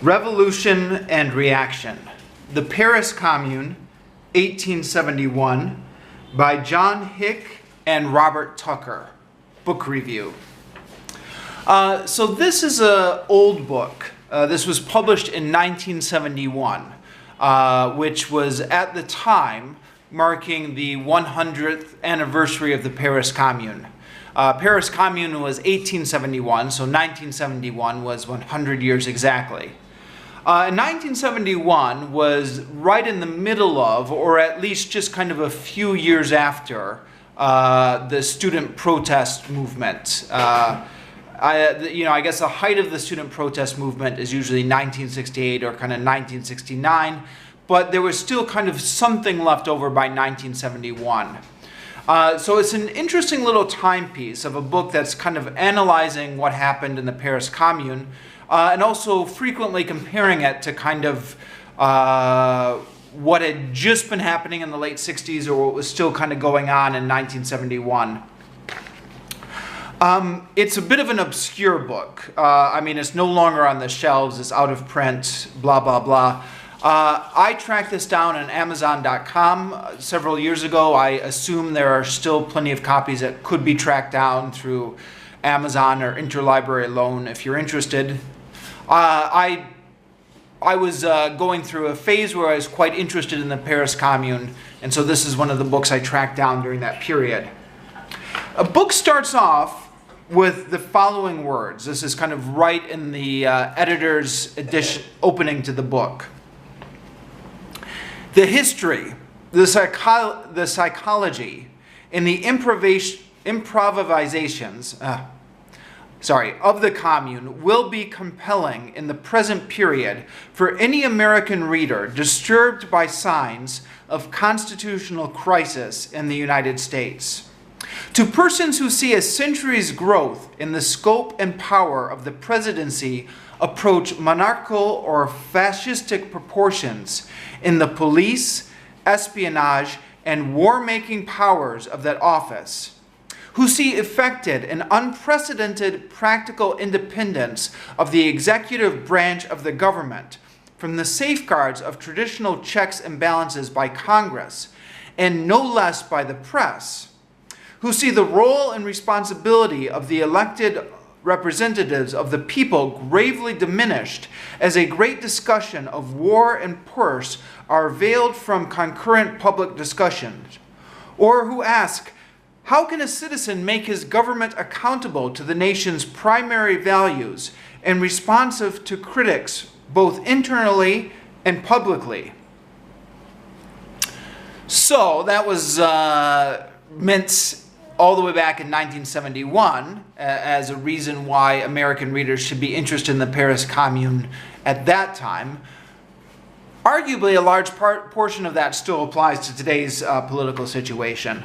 Revolution and Reaction. The Paris Commune, 1871, by John Hick and Robert Tucker. Book review. So this is an old book. This was published in 1971, which was at the time marking the 100th anniversary of the Paris Commune. Paris Commune was 1871, so 1971 was 100 years exactly. 1971 was right in the middle of, or at least just kind of a few years after, the student protest movement. I guess the height of the student protest movement is usually 1968 or kind of 1969, but there was still kind of something left over by 1971. So it's an interesting little timepiece of a book that's kind of analyzing what happened in the Paris Commune, and also frequently comparing it to kind of what had just been happening in the late 60s or what was still kind of going on in 1971. It's a bit of an obscure book. I mean, it's no longer on the shelves, it's out of print, blah, blah, blah. I tracked this down on Amazon.com several years ago. I assume there are still plenty of copies that could be tracked down through Amazon or interlibrary loan if you're interested. I was going through a phase where I was quite interested in the Paris Commune, and so this is one of the books I tracked down during that period. A book starts off with the following words. This is kind of right in the editor's edition opening to the book. The history, the psychology, and the improvisations of the Commune will be compelling in the present period for any American reader disturbed by signs of constitutional crisis in the United States. To persons who see a century's growth in the scope and power of the presidency approach monarchical or fascistic proportions in the police, espionage, and war-making powers of that office, who see effected an unprecedented practical independence of the executive branch of the government from the safeguards of traditional checks and balances by Congress, and no less by the press, who see the role and responsibility of the elected representatives of the people gravely diminished as a great discussion of war and purse are veiled from concurrent public discussions, or who ask, how can a citizen make his government accountable to the nation's primary values and responsive to critics both internally and publicly? So that was meant all the way back in 1971 as a reason why American readers should be interested in the Paris Commune at that time. Arguably, a large portion of that still applies to today's political situation.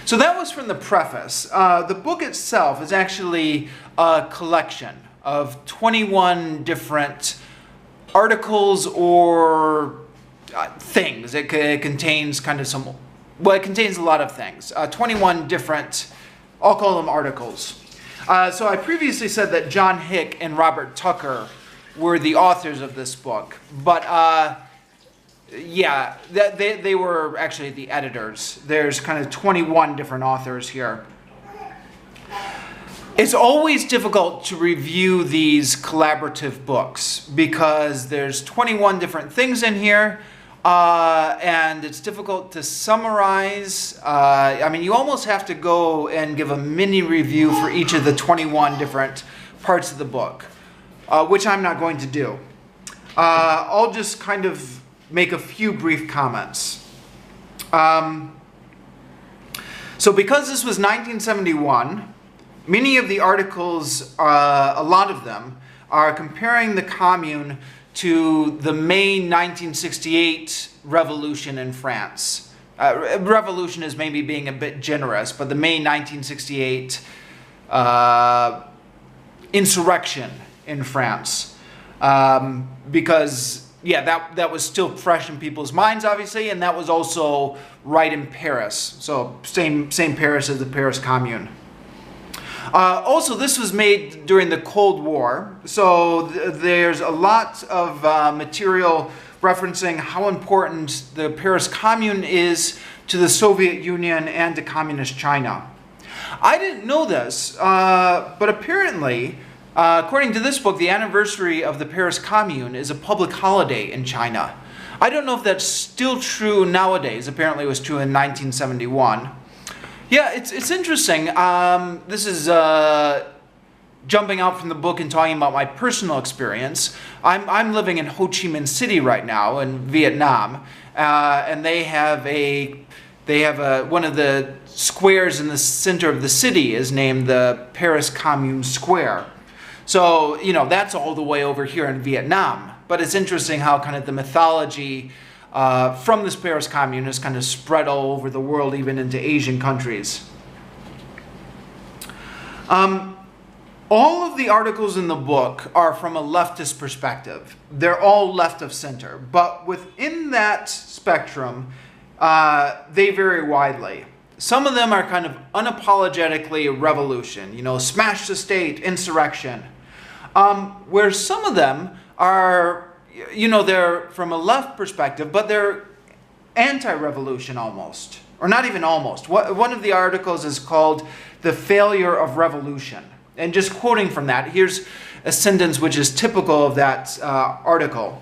So that was from the preface. The book itself is actually a collection of 21 different articles or things. It contains kind of some... Well, it contains a lot of things. 21 different, I'll call them articles. So I previously said that John Hick and Robert Tucker were the authors of this book. But yeah, they were actually the editors. There's kind of 21 different authors here. It's always difficult to review these collaborative books because there's 21 different things in here. And it's difficult to summarize. I mean, you almost have to go and give a mini review for each of the 21 different parts of the book, which I'm not going to do. I'll just kind of make a few brief comments. So because this was 1971, many of the articles, a lot of them, are comparing the Commune to the May 1968 revolution in France. Revolution is maybe being a bit generous, but the May 1968 insurrection in France. Because, yeah, that was still fresh in people's minds, obviously, and that was also right in Paris. So same Paris as the Paris Commune. Also, this was made during the Cold War, so there's a lot of material referencing how important the Paris Commune is to the Soviet Union and to Communist China. I didn't know this, but apparently, according to this book, the anniversary of the Paris Commune is a public holiday in China. I don't know if that's still true nowadays. Apparently it was true in 1971. Yeah, it's interesting. This is jumping out from the book and talking about my personal experience. I'm living in Ho Chi Minh City right now in Vietnam, and they have one of the squares in the center of the city is named the Paris Commune Square. So, you know, that's all the way over here in Vietnam. But it's interesting how kind of the mythology from this Paris Commune has kind of spread all over the world, even into Asian countries. All of the articles in the book are from a leftist perspective. They're all left of center. But within that spectrum, they vary widely. Some of them are kind of unapologetically revolution, you know, smash the state, insurrection. Where some of them are, you know, they're from a left perspective, but they're anti-revolution almost, or not even almost. One of the articles is called "The Failure of Revolution." And just quoting from that, here's a sentence which is typical of that article.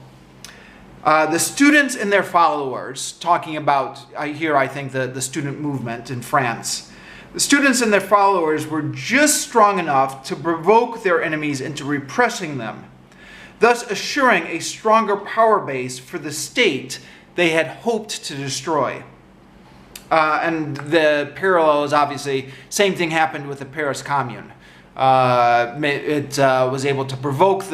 The students and their followers, talking about, here I think the student movement in France, the students and their followers were just strong enough to provoke their enemies into repressing them, thus assuring a stronger power base for the state they had hoped to destroy. And the parallel is obviously, same thing happened with the Paris Commune. It was able to provoke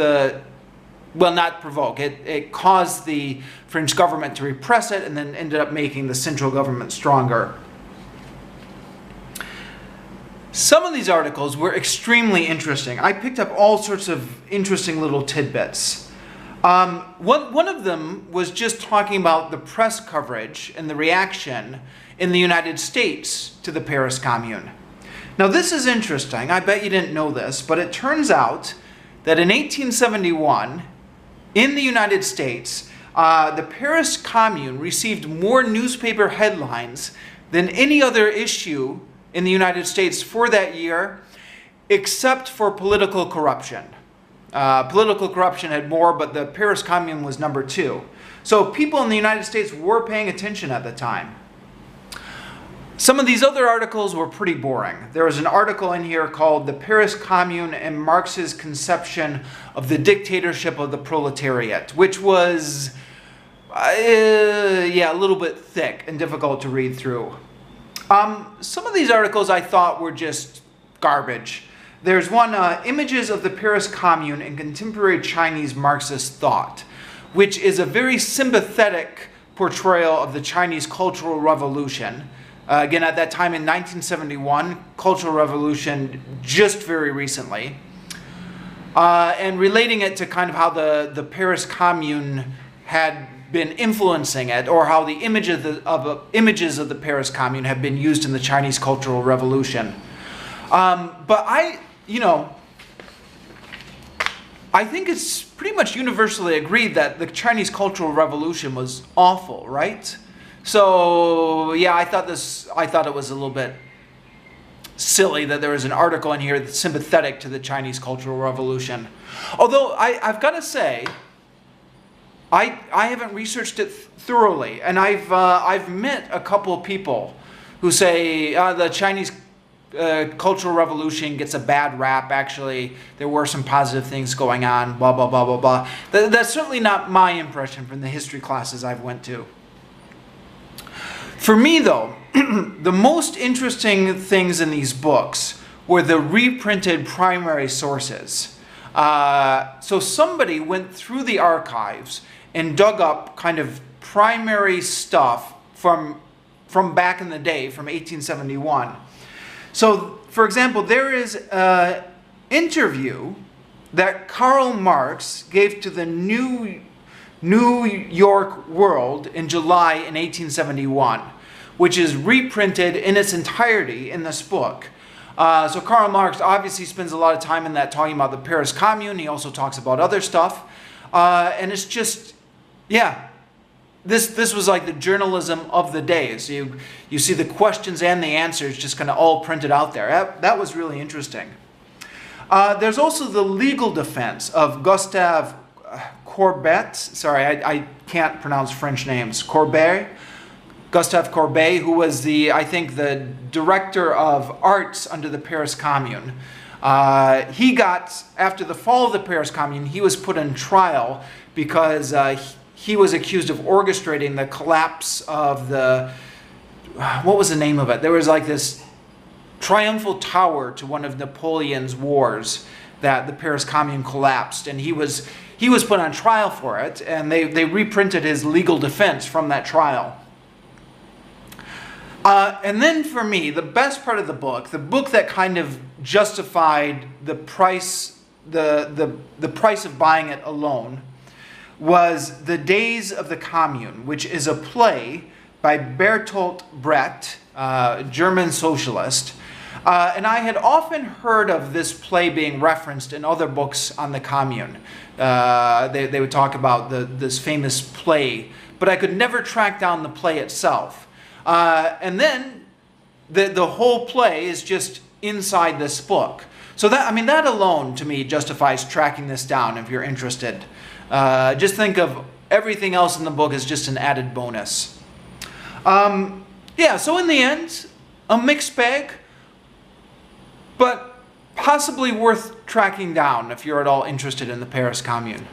well, not provoke, it caused the French government to repress it and then ended up making the central government stronger. Some of these articles were extremely interesting. I picked up all sorts of interesting little tidbits. One of them was just talking about the press coverage and the reaction in the United States to the Paris Commune. Now this is interesting. I bet you didn't know this, but it turns out that in 1871, in the United States, the Paris Commune received more newspaper headlines than any other issue in the United States for that year, except for political corruption. Political corruption had more, but the Paris Commune was number 2. So people in the United States were paying attention at the time. Some of these other articles were pretty boring. There was an article in here called "The Paris Commune and Marx's Conception of the Dictatorship of the Proletariat," which was, a little bit thick and difficult to read through. Some of these articles I thought were just garbage. There's one, Images of the Paris Commune in Contemporary Chinese Marxist Thought, which is a very sympathetic portrayal of the Chinese Cultural Revolution. Again, at that time in 1971, Cultural Revolution just very recently. And relating it to kind of how the Paris Commune had been influencing it, or how the images of the Paris Commune have been used in the Chinese Cultural Revolution. But I think it's pretty much universally agreed that the Chinese Cultural Revolution was awful, right? So yeah, I thought it was a little bit silly that there was an article in here that's sympathetic to the Chinese Cultural Revolution. Although I've got to say, I haven't researched it thoroughly, and I've met a couple of people who say the Chinese Cultural Revolution gets a bad rap. Actually, there were some positive things going on. Blah blah blah blah blah. That's certainly not my impression from the history classes I've went to. For me, though, the most interesting things in these books were the reprinted primary sources. So somebody went through the archives and dug up kind of primary stuff from back in the day, from 1871. So, for example, there is an interview that Karl Marx gave to the New York World in July in 1871, which is reprinted in its entirety in this book. So Karl Marx obviously spends a lot of time in that talking about the Paris Commune. He also talks about other stuff. And it's just, yeah, this was like the journalism of the day. So you see the questions and the answers just kind of all printed out there. That was really interesting. There's also the legal defense of Gustave Courbet. Sorry, I can't pronounce French names. Gustave Courbet, who was I think the director of arts under the Paris Commune. He got, after the fall of the Paris Commune, he was put on trial because he was accused of orchestrating the collapse of what was the name of it? There was like this triumphal tower to one of Napoleon's wars that the Paris Commune collapsed, and he was put on trial for it, and they reprinted his legal defense from that trial. And then for me, the best part of the book that kind of justified the price, the price of buying it alone, was The Days of the Commune, which is a play by Bertolt Brecht, German socialist. And I had often heard of this play being referenced in other books on the Commune. They would talk about this famous play, but I could never track down the play itself. And then the whole play is just inside this book. So that alone to me justifies tracking this down if you're interested. Just think of everything else in the book as just an added bonus. Yeah, so in the end, a mixed bag, but possibly worth tracking down if you're at all interested in the Paris Commune.